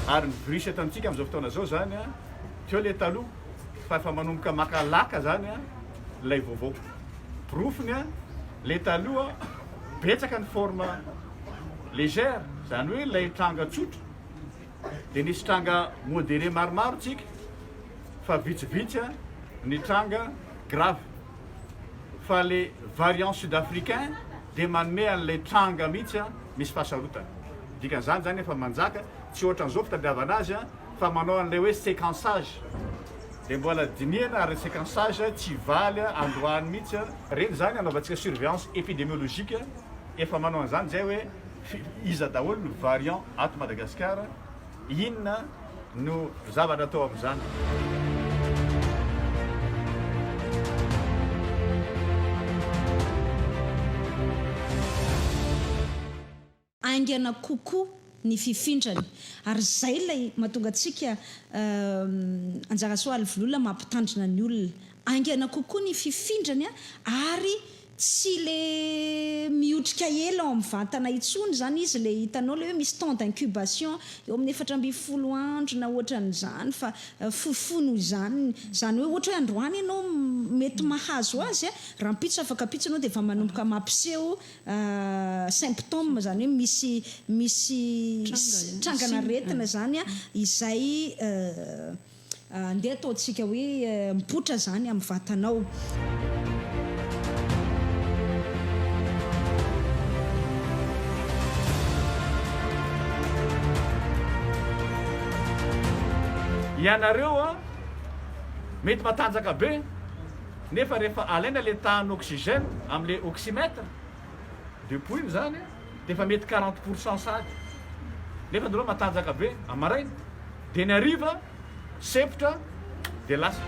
ary nyvirusy eto amintsika am'izao fotoana zao zany a teo le taloha fa efa manomboka makalaka zany a lay vaovao profiny a le taloha betsaka ny forme légère zany hoe lay tranga tsotra de nisy tranga modéré maromaro tsika fa vitsivitsy a ny tranga grave fa le variant sud-africain de manome an'lay tranga mihitsy a misy fahasarotana dikan'izany zany efa manjaka tsy ohatra an'izao fitadiavana azy a fa manao an'lay hoe séquençage de mbola diniana ary séquençage tsy valy androany mihitsy reny zany anaovantsika surveillance épidémiologique efa manao an'izany zay hoe iza daholo no variant ato Madagasikara inona no zavatra atao amin'izany. Aingana kokoa ny fifindrany ary zay lay mahatonga antsika anjara soaly vololona mampitandrina ny olona aingana kokoa ny fifindrany ary tsy le mihotrika ela ao amin'ny vatana itsony zany izy le hitanao le hoe misy temps d'incubation eo amin'ny 4 andro na ohatran'izany fa fofono izany zany hoe ohatra hoe androany ianao mety mahazo azy raha mpitso afaka pitso anao dia efa manomboka mampiseho symptôme zany hoe misy trangana retina zany izay andeha ataontsika hoe mipotra zany amin'ny vatanao. Ianareo a mety matanjaka be nefa rehefa alaina le tahany oxygène am'le oxymètre depuis iny zany de efa mety 40% sady nefa andreo matanjaka be amaraina de ny hariva sepotra de lasa